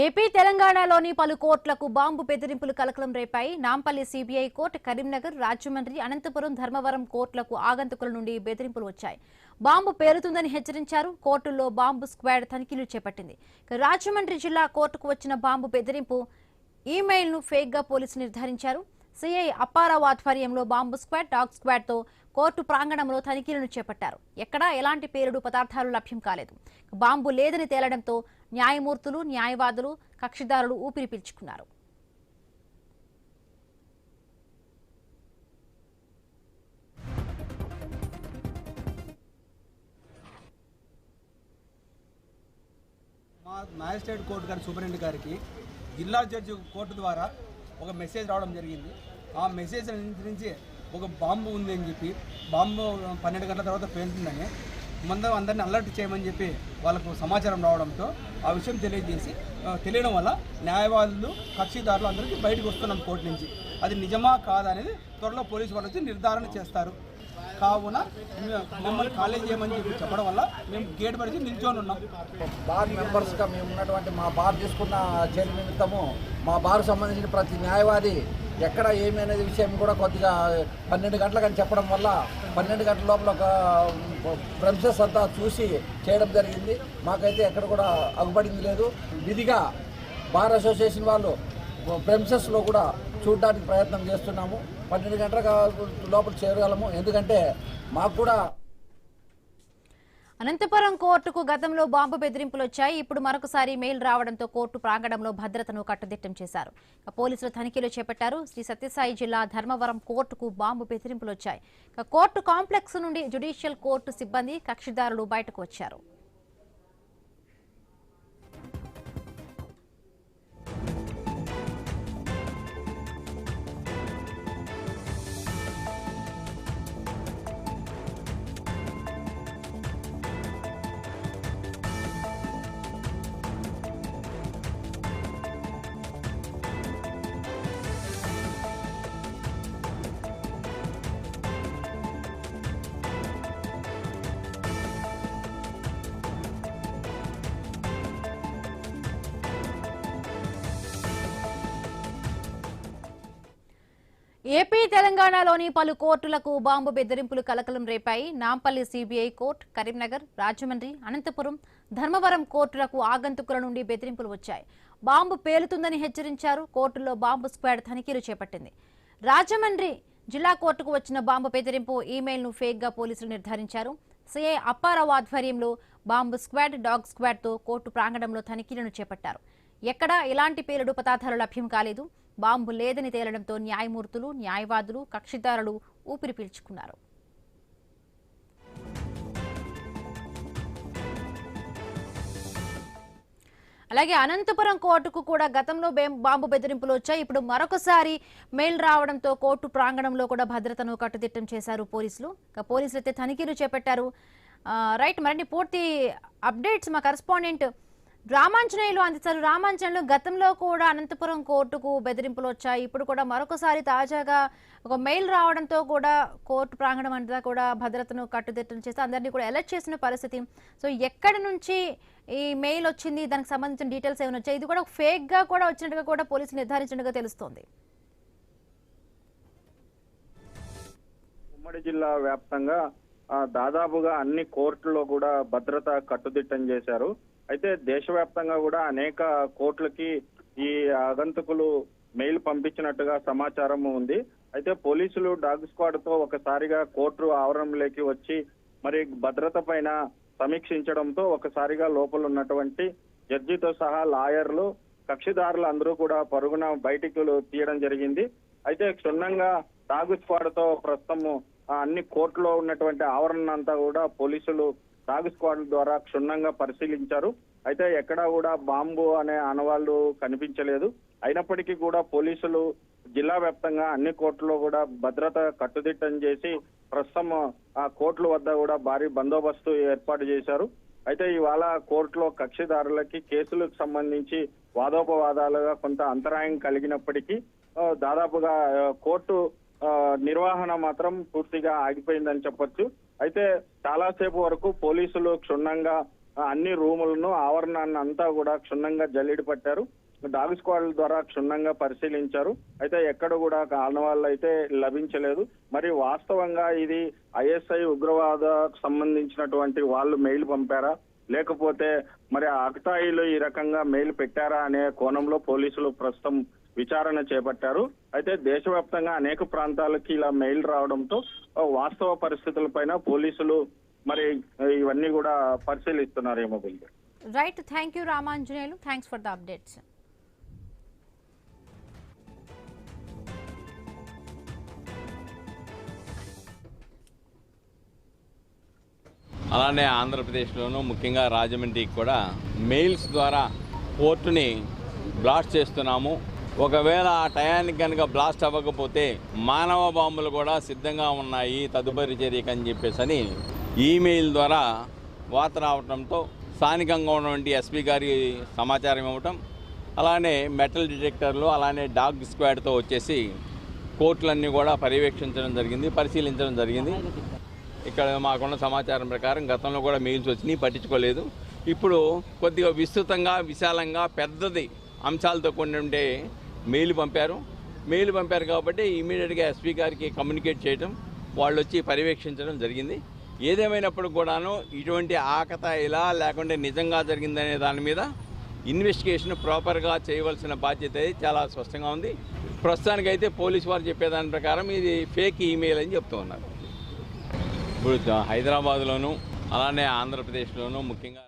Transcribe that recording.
AP తెలంగాణలోని పలు కోర్టులకు బాంబు బెదిరింపులు కలకలం రేపాయి. నాంపల్లి సిబిఐ కోర్టు, కరీంనగర్, రాజమండ్రి, అనంతపురం, ధర్మవరం కోర్టులకు ఆగంతుకుల నుండి బెదిరింపులు వచ్చాయి. బాంబు పేలుతుందని హెచ్చరించారు. కోర్టుల్లో బాంబు స్క్వాడ్ తనిఖీలు చేపట్టింది. రాజమండ్రి జిల్లా కోర్టుకు వచ్చిన బాంబు బెదిరింపు ఈమెయిల్ను ఫేక్గా పోలీసులు నిర్ధారించారు. సిఐ అప్పారావు ఆధ్వర్యంలో బాంబు స్క్వాడ్, డాగ్ స్క్వాడ్తో కోర్టు ప్రాంగణంలో తనిఖీలను చేపట్టారు. ఎక్కడా ఎలాంటి పేలుడు పదార్థాలు లభ్యం కాలేదు. బాంబు లేదని తేలడంతో న్యాయమూర్తులు, న్యాయవాదులు, కక్షిదారులు ఊపిరి పీల్చుకున్నారు. మా మ్యాజిస్ట్రేట్ కోర్టు గారి సూపరింటెండెంట్ గారికి జిల్లా జడ్జి కోర్టు ద్వారా ఒక మెసేజ్ రావడం జరిగింది. ఆ మెసేజ్ నుంచి ఒక బాంబు ఉంది అని చెప్పి, బాంబు 12 గంటల తర్వాత పేలుతుందని అందరినీ అలర్ట్ చేయమని చెప్పి వాళ్ళకు సమాచారం రావడంతో ఆ విషయం తెలియడం వల్ల న్యాయవాదులు, కక్షిదారులు అందరికీ బయటకు వస్తున్నాం కోర్టు నుంచి. అది నిజమా కాదా అనేది త్వరలో పోలీసు వాళ్ళు వచ్చి నిర్ధారణ చేస్తారు. కావున మమ్మల్ని కాలేజ్ చేయమని చెప్పి చెప్పడం వల్ల మేము గేట్ పరిచి నిల్చొని ఉన్నాం. బార్ మెంబర్స్గా మేము ఉన్నటువంటి మా బార్ తీసుకున్న చర్య నిమిత్తము మా బార్కు సంబంధించిన ప్రతి న్యాయవాది ఎక్కడ ఏమి అనేది విషయం కూడా కొద్దిగా 12 గంటలకని చెప్పడం వల్ల 12 గంటల లోపల ఒక ప్రెమిసెస్ అంతా చూసి చేయడం జరిగింది. మాకైతే ఎక్కడ కూడా అగుపడింది లేదు. విధిగా బార్ అసోసియేషన్ వాళ్ళు ప్రెమిసెస్లో కూడా చూడడానికి ప్రయత్నం చేస్తున్నాము. 12 గంటల లోపల చేరగలము. ఎందుకంటే మాకు కూడా అనంతపురం కోర్టుకు గతంలో బాంబు బెదిరింపులు వచ్చాయి. ఇప్పుడు మరొకసారి మెయిల్ రావడంతో కోర్టు ప్రాంగణంలో భద్రతను కట్టుదిట్టం చేశారు. పోలీసులు తనిఖీలు చేపట్టారు. శ్రీ సత్యసాయి జిల్లా ధర్మవరం కోర్టుకు బాంబు బెదిరింపులు వచ్చాయి. కోర్టు కాంప్లెక్స్ నుండి జ్యుడిషియల్ కోర్టు సిబ్బంది, కక్షిదారులు బయటకు వచ్చారు. ఏపీ తెలంగాణలోని పలు కోర్టులకు బాంబు బెదిరింపులు కలకలం రేపాయి. నాంపల్లి సిబిఐ కోర్టు, కరీంనగర్, రాజమండ్రి, అనంతపురం, ధర్మవరం కోర్టులకు ఆగంతుకుల నుండి బెదిరింపులు వచ్చాయి. బాంబు పేలుతుందని హెచ్చరించారు. కోర్టుల్లో బాంబు స్క్వాడ్ తనిఖీలు చేపట్టింది. రాజమండ్రి జిల్లా కోర్టుకు వచ్చిన బాంబు బెదిరింపు ఈమెయిల్ను ఫేక్గా పోలీసులు నిర్ధారించారు. సిఐ అప్పారావు ఆధ్వర్యంలో బాంబు స్క్వాడ్, డాగ్ స్క్వాడ్తో కోర్టు ప్రాంగణంలో తనిఖీలను చేపట్టారు. ఎక్కడా ఎలాంటి పేలుడు పదార్థాలు లభ్యం కాలేదు. బాంబు లేదని తేలడంతో న్యాయమూర్తులు, న్యాయవాదులు, కక్షిదారులు ఊపిరి పీల్చుకున్నారు. అలాగే అనంతపురం కోర్టుకు కూడా గతంలో బాంబు బెదిరింపులు వచ్చాయి. ఇప్పుడు మరొకసారి మెయిల్ రావడంతో కోర్టు ప్రాంగణంలో కూడా భద్రతను కట్టుదిట్టం చేశారు పోలీసులు. పోలీసులు అయితే తనిఖీలు చేపట్టారు. రైట్, మరిన్ని పూర్తి అప్డేట్స్ మా కరెస్పాండెంట్ రామాంజనేయులు అందిస్తారు. రామాంజనేయులు, గతంలో కూడా అనంతపురం కోర్టుకు బెదిరింపులు వచ్చాయి. ఇప్పుడు కూడా మరొకసారి తాజాగా ఒక మెయిల్ రావడంతో కూడా కోర్టు ప్రాంగణం అంతా కూడా భద్రతను కట్టుదిట్టం చేస్తే అందరినీ కూడా అలర్ట్ చేసిన పరిస్థితి. సో ఎక్కడి నుంచి ఈ మెయిల్ వచ్చింది, దానికి సంబంధించిన డీటెయిల్స్ ఏమైనా వచ్చాయి? ఇది కూడా ఫేక్ గా కూడా వచ్చినట్టుగా కూడా పోలీసులు నిర్ధారించినట్టుగా తెలుస్తోంది. ఉమ్మడి జిల్లా వ్యాప్తంగా దాదాపుగా అన్ని కోర్టుల్లో కూడా భద్రత కట్టుదిట్టం చేశారు. అయితే దేశవ్యాప్తంగా కూడా అనేక కోర్టులకి ఈ ఆగంతకులు మెయిల్ పంపించినట్టుగా సమాచారం ఉంది. అయితే పోలీసులు డాగ్ స్క్వాడ్ తో ఒకసారిగా కోర్టు ఆవరణలోకి వచ్చి మరి భద్రత పైన సమీక్షించడంతో ఒకసారిగా లోపల ఉన్నటువంటి జడ్జితో సహా లాయర్లు, కక్షిదారులు అందరూ కూడా పరుగున బయటికి తీయడం జరిగింది. అయితే క్షుణ్ణంగా డాగ్ స్క్వాడ్ తో ప్రస్తుతం అన్ని కోర్టులో ఉన్నటువంటి ఆవరణ అంతా కూడా పోలీసులు డాగ్ స్క్వాడ్ ద్వారా క్షుణ్ణంగా పరిశీలించారు. అయితే ఎక్కడా కూడా బాంబు అనే ఆనవాళ్లు కనిపించలేదు. అయినప్పటికీ కూడా పోలీసులు జిల్లా వ్యాప్తంగా అన్ని కోర్టులో కూడా భద్రత కట్టుదిట్టం చేసి ప్రస్తుతం ఆ కోర్టుల వద్ద కూడా భారీ బందోబస్తు ఏర్పాటు చేశారు. అయితే ఇవాళ కోర్టులో కక్షిదారులకి కేసులకు సంబంధించి వాదోపవాదాలుగా కొంత అంతరాయం కలిగినప్పటికీ దాదాపుగా కోర్టు నిర్వహణ మాత్రం పూర్తిగా ఆగిపోయిందని చెప్పొచ్చు. అయితే చాలాసేపు వరకు పోలీసులు క్షుణ్ణంగా అన్ని రూములను ఆవరణాన్ని అంతా కూడా క్షుణ్ణంగా జల్లిడి పట్టారు. డాగ్ స్క్వాడ్ల ద్వారా క్షుణ్ణంగా పరిశీలించారు. అయితే ఎక్కడ కూడా ఆనవాళ్ళు అయితే లభించలేదు. మరి వాస్తవంగా ఇది ఐఎస్ఐ ఉగ్రవాదకు సంబంధించినటువంటి వాళ్ళు మెయిల్ పంపారా, లేకపోతే మరి అక్తాయిలు ఈ రకంగా మెయిల్ పెట్టారా అనే కోణంలో పోలీసులు ప్రస్తుతం విచారణ చేపట్టారు. అయితే దేశవ్యాప్తంగా అనేక ప్రాంతాలకి ఇలా మెయిల్ రావడంతో వాస్తవ పరిస్థితులపైన పోలీసులు మరి ఇవన్నీ కూడా పరిశీలిస్తున్నారేమో. Right, thank you Ramanjaneyulu, thanks for the updates. అలానే ఆంధ్రప్రదేశ్లోనూ ముఖ్యంగా రాజమండ్రికి కూడా మెయిల్స్ ద్వారా పోర్టుని బ్లాస్ట్ చేస్తున్నాము. ఒకవేళ ఆ టయానికి కనుక బ్లాస్ట్ అవ్వకపోతే మానవ బాంబులు కూడా సిద్ధంగా ఉన్నాయి తదుపరి చర్యకు అని చెప్పేసి ఈమెయిల్ ద్వారా వార్త రావడంతో స్థానికంగా ఉన్నటువంటి ఎస్పీ గారి సమాచారం ఇవ్వటం, అలానే మెటల్ డిటెక్టర్లు అలానే డాగ్ స్క్వాడ్తో వచ్చేసి కోర్టులన్నీ కూడా పర్యవేక్షించడం జరిగింది, పరిశీలించడం జరిగింది. ఇక్కడ మాకున్న సమాచారం ప్రకారం గతంలో కూడా మెయిల్స్ వచ్చినాయి, పట్టించుకోలేదు. ఇప్పుడు కొద్దిగా విస్తృతంగా విశాలంగా పెద్దది అంశాలతో కొన్ని ఉండే మెయిల్ పంపారు కాబట్టి ఇమీడియట్గా ఎస్పీ గారికి కమ్యూనికేట్ చేయడం, వాళ్ళు వచ్చి పర్యవేక్షించడం జరిగింది. ఏదేమైనప్పుడు కూడాను ఇటువంటి ఆకతాయిలా లేకుంటే నిజంగా జరిగిందనే దాని మీద ఇన్వెస్టిగేషన్ ప్రాపర్గా చేయవలసిన బాధ్యత చాలా స్పష్టంగా ఉంది. ప్రస్తుతానికైతే పోలీసు వారు చెప్పేదాని ప్రకారం ఇది ఫేక్ ఈమెయిల్ అని చెప్తూ ఉన్నారు. ఇప్పుడు హైదరాబాద్లోను అలానే ఆంధ్రప్రదేశ్లోను ముఖ్యంగా